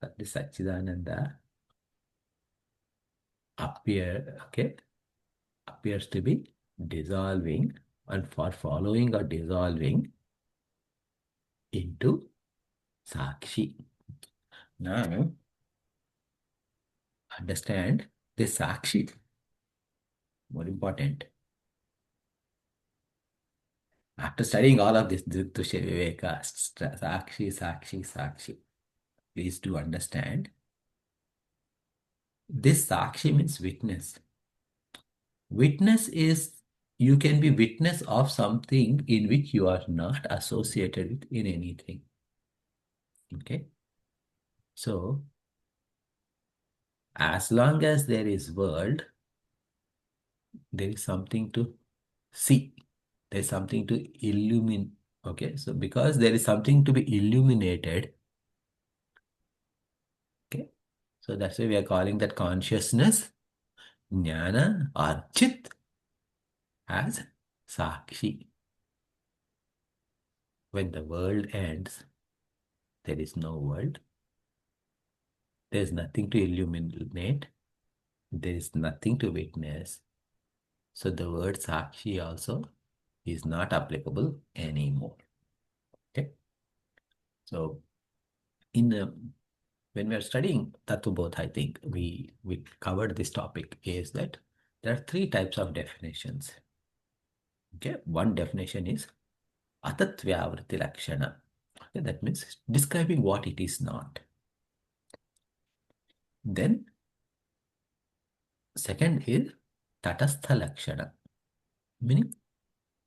that the Sachidananda appears to be dissolving, and for following or dissolving into Sakshi. Now, understand this Sakshi, more important. After studying all of this, Drg Drsya Viveka, Sakshi, please do understand. This Sakshi means witness. Witness is, you can be witness of something in which you are not associated with in anything. Okay. So, as long as there is world, there is something to see. There is something to illuminate. Okay. So, because there is something to be illuminated, okay. So, that's why we are calling that consciousness, jnana or chit, as Sakshi. When the world ends, there is no world. There is nothing to illuminate. There is nothing to witness. So the word Sakshi also is not applicable anymore. Okay. So when we are studying Tattvabodha, I think we covered this topic, is that there are three types of definitions. Okay. One definition is Atatvyavriti Lakshana. Okay, that means describing what it is not. Then second is Tatastha Lakshana, meaning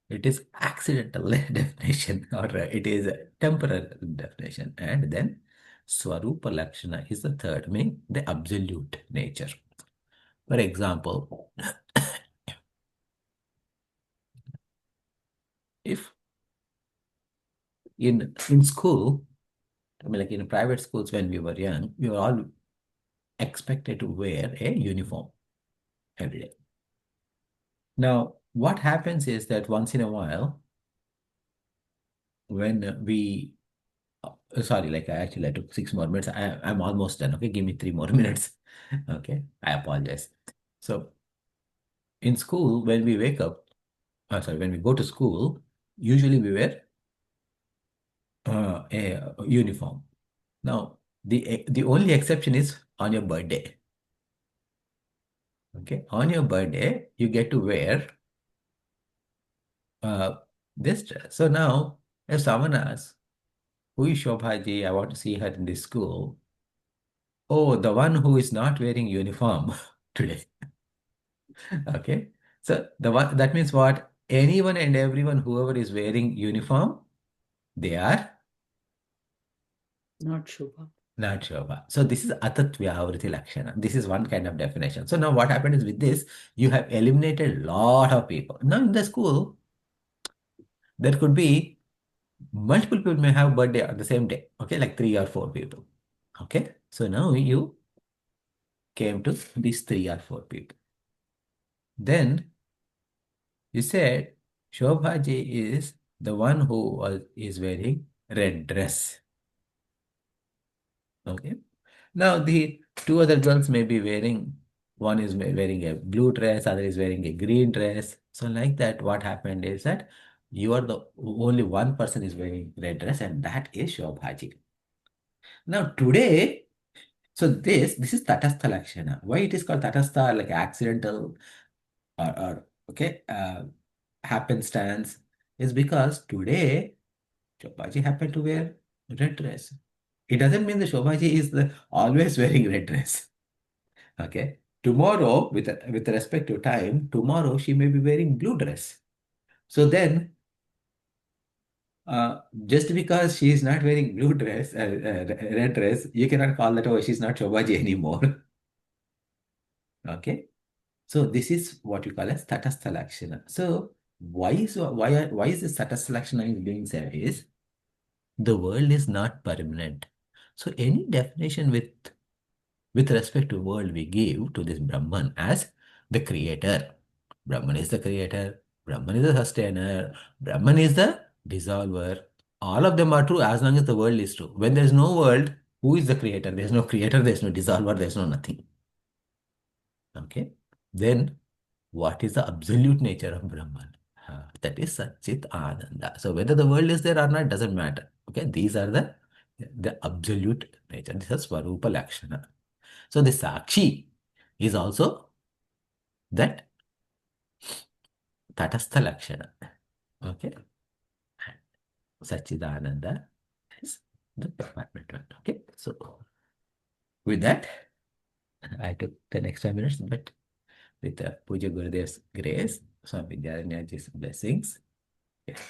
it is accidental definition, or it is a temporary definition. And then Swarupa Lakshana is the third, meaning the absolute nature. For example, if in school, I mean, like in private schools when we were young, we were all expected to wear a uniform every day. Now, what happens is that once in a while, when we sorry, like I took 6 more minutes. I'm almost done. Okay, give me 3 more minutes. Okay, I apologize. So in school, when we wake up, when we go to school, usually we wear a uniform. Now, the only exception is on your birthday. Okay, on your birthday, you get to wear uh, this dress. So now, if someone asks, "Who is Shobhaji? I want to see her in this school." Oh, the one who is not wearing uniform today. Okay. So the one that means what? Anyone and everyone, whoever is wearing uniform, they are Not Shubha. not Shobha. So this is Atatvyavriti Lakshana. This is one kind of definition. So now what happened is with this, you have eliminated a lot of people. Now in the school, there could be multiple people may have birthday on the same day. Okay, like 3 or 4 people. Okay. So now you came to these 3 or 4 people. Then you said Shobhaji is the one who is wearing red dress. Okay. Now the 2 other girls may be wearing, one is wearing a blue dress, other is wearing a green dress. So like that, what happened is that you are the only one person is wearing red dress, and that is Shobhaji. Now today, so this is Tatastha Lakshana. Why it is called Tatastha, like accidental or okay, happenstance, is because today Shobhaji happened to wear red dress. It doesn't mean that Shobhaji is always wearing red dress. Okay. Tomorrow, with respect to time, tomorrow she may be wearing blue dress. So then, just because she is not wearing blue dress, red dress, you cannot call that, oh, she's not Shobhaji anymore. Okay. So this is what you call as Tatastha Lakshana. So why is this Tatastha Lakshana being said is the world is not permanent. So any definition with respect to world we give to this Brahman as the creator. Brahman is the creator, Brahman is the sustainer, Brahman is the dissolver. All of them are true as long as the world is true. When there is no world, who is the creator? There is no creator, there is no dissolver, there is no nothing. Okay. Then what is the absolute nature of Brahman? That is Satchit Ananda. So whether the world is there or not doesn't matter. Okay, these are the absolute nature. This is Swarupa Lakshana. So the Sakshi is also that Tatastha Lakshana. Okay, Satchidananda is the department one. Okay, so with that, I took 10 extra minutes, but with Puja Gurudev's grace, Swami Vidyaranyaji's blessings,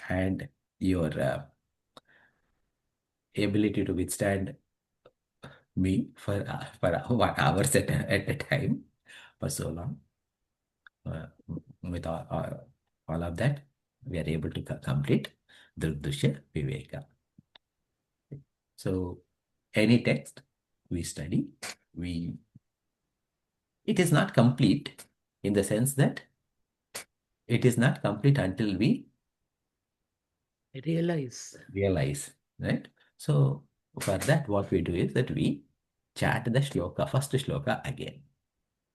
and your ability to withstand me for 1 hour at a time for so long. With all of that, we are able to complete Drg Drsya Viveka. So, any text we study, it is not complete in the sense that it is not complete until we Realize. right? So, for that, what we do is that we chant the shloka, first shloka again.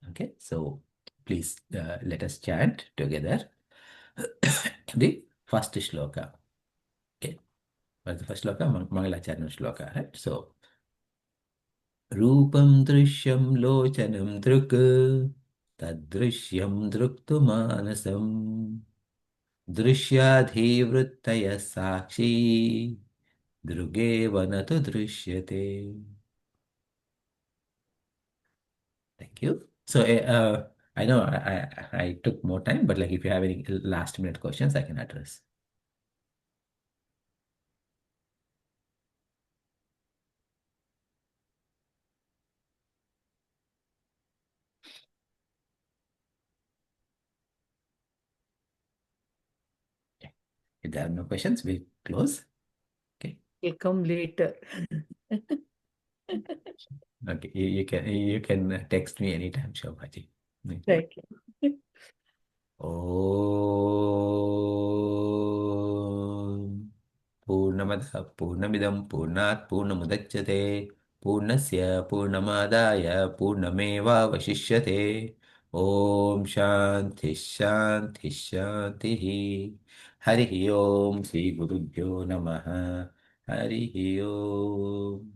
Okay, so please let us chant together the first shloka. Okay, what's the first shloka? Mangalacharana shloka, right? So, Rupam Drishyam Lochanam Druk Tadrishyam Druktu Manasam Drishyadhivruttaya Sakshi Druge Vanatu Drishyate. Thank you. So, I know I took more time, but like if you have any last minute questions, I can address. If there are no questions, we'll close. Okay. Will come later. Okay. You can text me anytime, Shobhaji. Right. Om Purnamada Purnamidam Purnat Purnamudachyate Purnasya Purnamadaya Purnameva Vashishyate Om Shanti Shanti Shanti Harihi Om Sri Gurubhyo Namaha Harihi Om